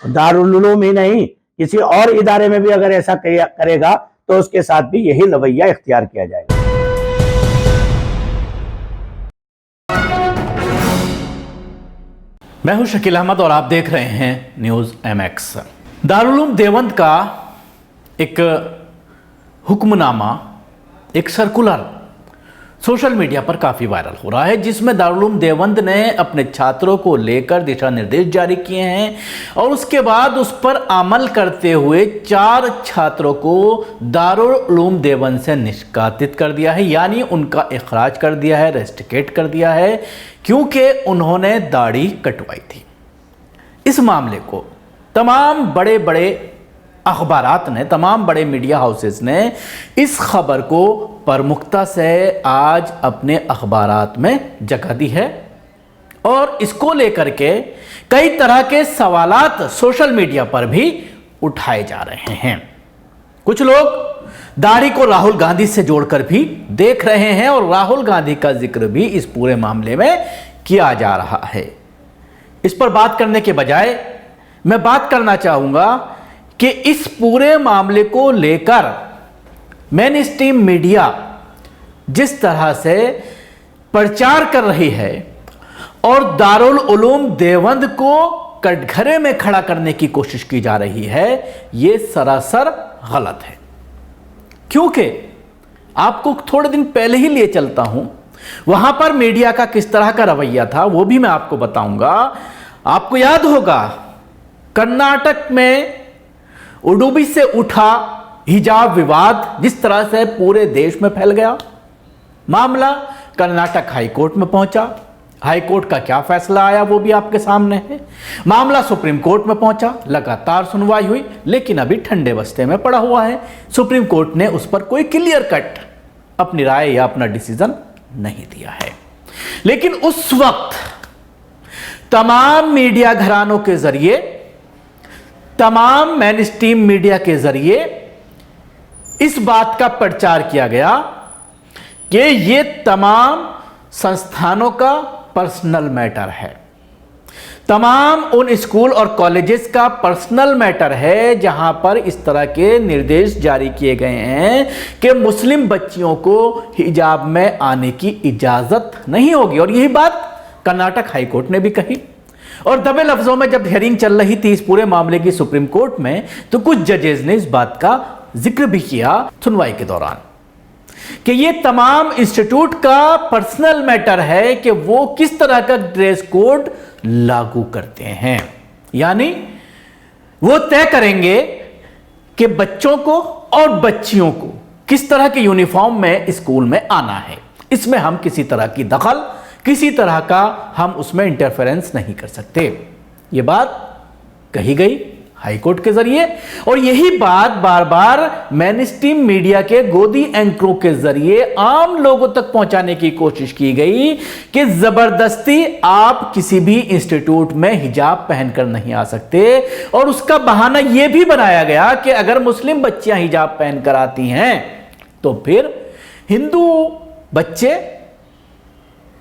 दारुल उलूम ही नहीं, किसी और इदारे में भी अगर ऐसा करेगा तो उसके साथ भी यही रवैया इख्तियार किया जाएगा। मैं हूं शकील अहमद और आप देख रहे हैं न्यूज़ MX। दारुल उलूम देवबंद का एक हुक्मनामा, एक सर्कुलर सोशल मीडिया पर काफ़ी वायरल हो रहा है, जिसमें दारुल उलूम देवबंद ने अपने छात्रों को लेकर दिशा निर्देश जारी किए हैं और उसके बाद उस पर अमल करते हुए 4 छात्रों को दारुल उलूम देवबंद से निष्कासित कर दिया है, यानी उनका इखराज कर दिया है, रेस्टिकेट कर दिया है, क्योंकि उन्होंने दाढ़ी कटवाई थी। इस मामले को तमाम बड़े बड़े अखबारात ने, तमाम बड़े मीडिया हाउसेस ने इस खबर को प्रमुखता से आज अपने अखबारात में जगह दी है और इसको लेकर के कई तरह के सवालात सोशल मीडिया पर भी उठाए जा रहे हैं। कुछ लोग दाढ़ी को राहुल गांधी से जोड़कर भी देख रहे हैं और राहुल गांधी का जिक्र भी इस पूरे मामले में किया जा रहा है। इस पर बात करने के बजाय मैं बात करना चाहूंगा कि इस पूरे मामले को लेकर मेन स्ट्रीम मीडिया जिस तरह से प्रचार कर रही है और दारुल उलूम देवबंद को कटघरे में खड़ा करने की कोशिश की जा रही है, यह सरासर गलत है। क्योंकि आपको थोड़े दिन पहले ही लिए चलता हूं, वहां पर मीडिया का किस तरह का रवैया था वो भी मैं आपको बताऊंगा। आपको याद होगा कर्नाटक में उडुपी से उठा हिजाब विवाद जिस तरह से पूरे देश में फैल गया, मामला कर्नाटक हाईकोर्ट में पहुंचा, हाईकोर्ट का क्या फैसला आया वो भी आपके सामने है, मामला सुप्रीम कोर्ट में पहुंचा, लगातार सुनवाई हुई, लेकिन अभी ठंडे बस्ते में पड़ा हुआ है। सुप्रीम कोर्ट ने उस पर कोई क्लियर कट अपनी राय या अपना डिसीजन नहीं दिया है। लेकिन उस वक्त तमाम मीडिया घरानों के जरिए, तमाम मेन स्ट्रीम मीडिया के जरिए इस बात का प्रचार किया गया कि यह तमाम संस्थानों का पर्सनल मैटर है, तमाम उन स्कूल और कॉलेजेस का पर्सनल मैटर है जहां पर इस तरह के निर्देश जारी किए गए हैं कि मुस्लिम बच्चियों को हिजाब में आने की इजाजत नहीं होगी। और यही बात कर्नाटक हाईकोर्ट ने भी कही और दबे लफ्जों में जब हियरिंग चल रही थी इस पूरे मामले की सुप्रीम कोर्ट में, तो कुछ जजेस ने इस बात का जिक्र भी किया सुनवाई के दौरान कि ये तमाम इंस्टीट्यूट का पर्सनल मैटर है कि वो किस तरह का ड्रेस कोड लागू करते हैं, यानी वो तय करेंगे कि बच्चों को और बच्चियों को किस तरह के यूनिफॉर्म में स्कूल में आना है। इसमें हम किसी तरह की दखल, किसी तरह का हम उसमें इंटरफेरेंस नहीं कर सकते। ये बात कही गई हाईकोर्ट के जरिए और यही बात बार बार मेन स्ट्रीम मीडिया के गोदी एंकरों के जरिए आम लोगों तक पहुंचाने की कोशिश की गई कि जबरदस्ती आप किसी भी इंस्टीट्यूट में हिजाब पहनकर नहीं आ सकते। और उसका बहाना यह भी बनाया गया कि अगर मुस्लिम बच्चियां हिजाब पहनकर आती हैं तो फिर हिंदू बच्चे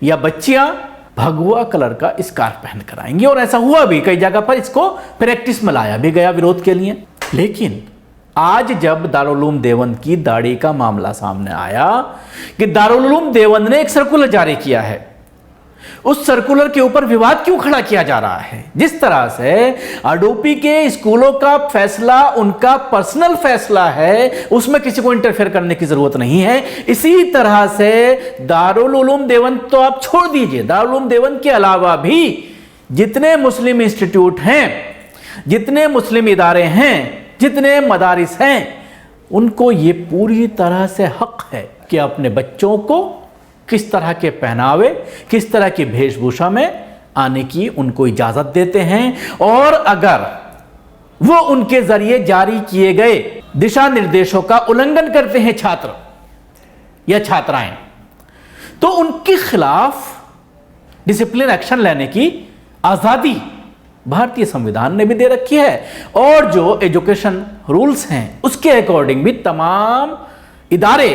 या बच्चियां भगवा कलर का स्कार्फ पहनकर आएंगी। और ऐसा हुआ भी, कई जगह पर इसको प्रैक्टिस में लाया भी गया विरोध के लिए। लेकिन आज जब दारुल उलूम देवबंद की दाढ़ी का मामला सामने आया कि दारुल उलूम देवबंद ने एक सर्कुलर जारी किया है, उस सर्कुलर के ऊपर विवाद क्यों खड़ा किया जा रहा है? जिस तरह से उडुपी के स्कूलों का फैसला उनका पर्सनल फैसला है, उसमें किसी को इंटरफेयर करने की जरूरत नहीं है, इसी तरह से दारुल उलूम देवबंद तो आप छोड़ दीजिए, दारुल उलूम देवबंद के अलावा भी जितने मुस्लिम इंस्टीट्यूट हैं, जितने मुस्लिम इदारे हैं, जितने मदारिस हैं, उनको ये पूरी तरह से हक है कि अपने बच्चों को किस तरह के पहनावे, किस तरह की वेशभूषा में आने की उनको इजाजत देते हैं। और अगर वो उनके जरिए जारी किए गए दिशा निर्देशों का उल्लंघन करते हैं छात्र या छात्राएं, तो उनके खिलाफ डिसिप्लिन एक्शन लेने की आजादी भारतीय संविधान ने भी दे रखी है। और जो एजुकेशन रूल्स हैं उसके अकॉर्डिंग भी तमाम इदारे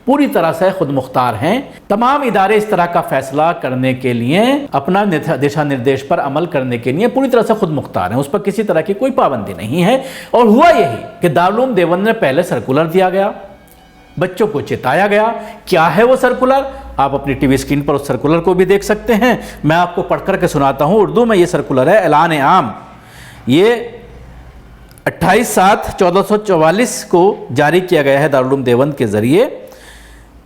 पूरी तरह से खुद मुख्तार हैं। तमाम इदारे इस तरह का फैसला करने के लिए, अपना दिशा निर्देश पर अमल करने के लिए पूरी तरह से खुद मुख्तार हैं, उस पर किसी तरह की कोई पाबंदी नहीं है। और हुआ यही कि दारुल उलूम देवबंद में पहले सर्कुलर दिया गया, बच्चों को चेताया गया। क्या है वो सर्कुलर? आप अपनी टीवी स्क्रीन पर उस सर्कुलर को भी देख सकते हैं। मैं आपको पढ़ करके सुनाता हूं। उर्दू में ये सर्कुलर है, ऐलान आम। ये 28/7/1444 को जारी किया गया है दारुल उलूम देवबंद के जरिए।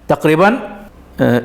तकरीबन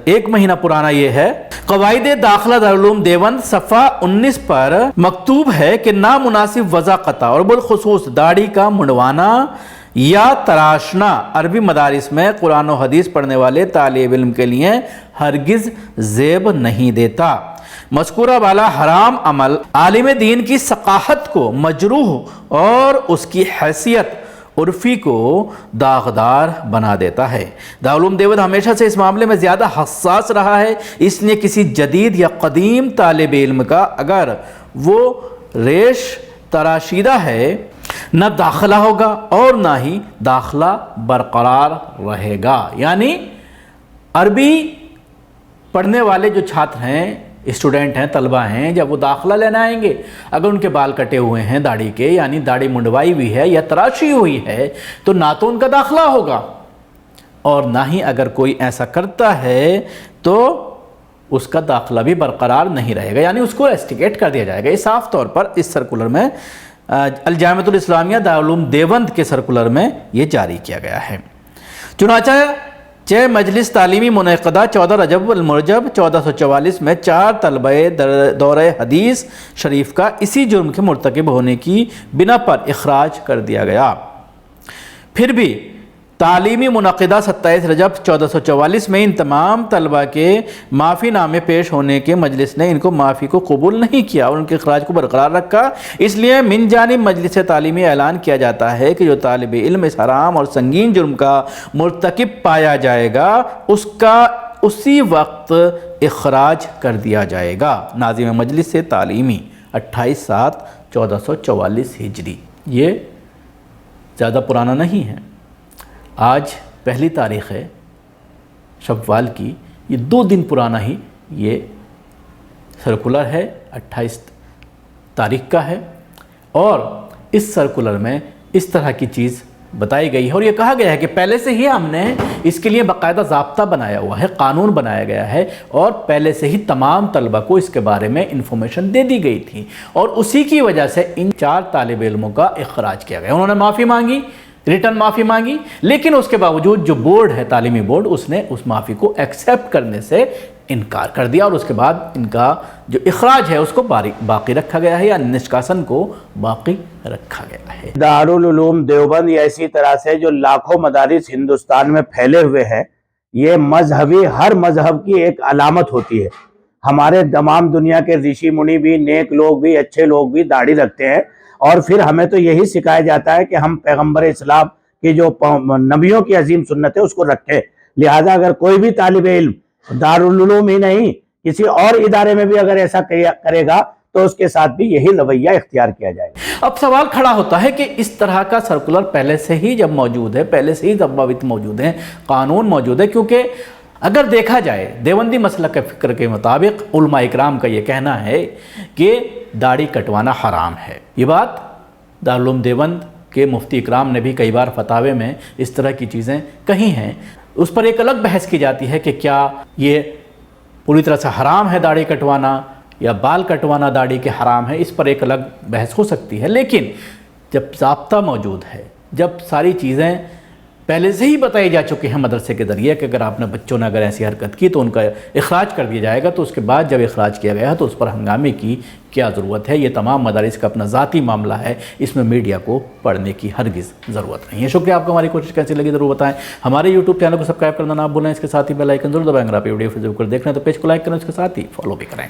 1 महीना पुराना ये है। क़वाइदे दाखिला दारुल उलूम देवबंद सफ़ा 19 पर मकतूब है कि नामुनासिब वज़ाक़ता और बिलख़ुसूस दाढ़ी का मुंडवाना या तराशना अरबी मदारिस में कुरान और हदीस पढ़ने वाले तालिब इल्म के लिए हरगिज़ ज़ेब नहीं देता। मज़कूरा वाला हराम अमल आलिम दीन की सकाहत को मजरूह और उसकी हैसियत उर्फ़ी को दागदार बना देता है। दारुल उलूम देवबंद हमेशा से इस मामले में ज़्यादा हसास रहा है, इसलिए किसी जदीद या कदीम तालिब इल्म का अगर वो रेश तराशीदा है, न दाखिला होगा और ना ही दाखिला बरकरार रहेगा। यानी अरबी पढ़ने वाले जो छात्र हैं, स्टूडेंट हैं, तलबा हैं, जब वो दाखिला लेने आएंगे, अगर उनके बाल कटे हुए हैं दाढ़ी के, यानी दाढ़ी मुंडवाई हुई है या तराशी हुई है, तो ना तो उनका दाखिला होगा और ना ही अगर कोई ऐसा करता है तो उसका दाखिला भी बरकरार नहीं रहेगा, यानी उसको रेस्ट्रिकेट कर दिया जाएगा। ये साफ तौर पर इस सर्कुलर में अल जामिअतुल इस्लामिया दारुल उलूम देवबंद के सर्कुलर में ये जारी किया गया है। चुनांचे मजलिस तालीमी मुनक़दा 14 रजब अल मुरजब 1444 में 4 तलबे दौरे हदीस शरीफ का इसी जुर्म के मुर्तकिब होने की बिना पर इखराज कर दिया गया। फिर भी तालीमी मुनक़दा 27 रजब 1444 में इन तमाम तलबा के माफ़ी नामे पेश होने के मजलिस ने इनको माफ़ी को कबूल नहीं किया और उनके इखराज को बरकरार रखा। इसलिए मिन जानिब मजलिस तालीमी ऐलान किया जाता है कि जो तालिब इल्म इस हराम और संगीन जुर्म का मुर्तकिब पाया जाएगा, उसका उसी वक्त इखराज कर दिया जाएगा। नाज़िम मजलिस से तालीमी 28/7/1444 हिजरी। ये ज़्यादा पुराना नहीं है। आज पहली तारीख़ है शव्वाल की, ये 2 दिन पुराना ही ये सर्कुलर है, 28 तारीख़ का है। और इस सर्कुलर में इस तरह की चीज़ बताई गई है और ये कहा गया है कि पहले से ही हमने इसके लिए बाकायदा ज़ाब्ता बनाया हुआ है, कानून बनाया गया है और पहले से ही तमाम तलबा को इसके बारे में इंफॉर्मेशन दे दी गई थी और उसी की वजह से इन 4 तालिब इल्मों का इखराज किया गया। उन्होंने माफ़ी मांगी, रिटर्न माफ़ी मांगी, लेकिन उसके बावजूद जो बोर्ड है, तालीमी बोर्ड, उसने उस माफ़ी को एक्सेप्ट करने से इनकार कर दिया और उसके बाद इनका जो इखराज है उसको बाकी रखा गया है या निष्कासन को बाकी रखा गया है। दारुल उलूम देवबंद या इसी तरह से जो लाखों मदारिस हिंदुस्तान में फैले हुए हैं, ये मजहबी हर मजहब की एक अलामत होती है। हमारे तमाम दुनिया के ऋषि मुनि भी, नेक लोग भी, अच्छे लोग भी दाढ़ी रखते हैं और फिर हमें तो यही सिखाया जाता है कि हम पैगंबर इस्लाम की जो नबियों की अजीम सुन्नत है उसको रखें। लिहाजा अगर कोई भी तालिब इल्म दारुल उलूम ही नहीं किसी और इदारे में भी अगर ऐसा करेगा तो उसके साथ भी यही रवैया इख्तियार किया जाएगा। अब सवाल खड़ा होता है कि इस तरह का सर्कुलर पहले से ही जब मौजूद है, पहले से ही ज़वाबित मौजूद हैं, कानून मौजूद है, क्योंकि अगर देखा जाए देवबंदी मसलक के फ़िक्र के मुताबिक उलमा इकराम का ये कहना है कि दाढ़ी कटवाना हराम है। ये बात दारुल उलूम देवबंद के मुफ्ती इकराम ने भी कई बार फतावे में इस तरह की चीज़ें कही हैं। उस पर एक अलग बहस की जाती है कि क्या ये पूरी तरह से हराम है दाढ़ी कटवाना या बाल कटवाना दाढ़ी के हराम है, इस पर एक अलग बहस हो सकती है। लेकिन जब ज़ाब्ता मौजूद है, जब सारी चीज़ें पहले से ही बताई जा चुकी हैं मदरसे के ज़रिए कि अगर आपने बच्चों ने अगर ऐसी हरकत की तो उनका इखराज कर दिया जाएगा, तो उसके बाद जब इखराज किया गया तो उस पर हंगामे की क्या ज़रूरत है। ये तमाम मदारिस का अपना ज़ाती मामला है, इसमें मीडिया को पढ़ने की हरगिज़ ज़रूरत नहीं है। शुक्रिया आपको, हमारी कोशिश कैसी लगी ज़रूर बताएं। हमारे यूट्यूब चैनल को सब्सक्राइब करना ना भूलें, इसके साथ ही बेल आइकन जरूर दबाएं। अगर आप वीडियो फेसबुक पर देख रहे हैं तो पेज को लाइक करें, उसके साथ ही फॉलो भी करें।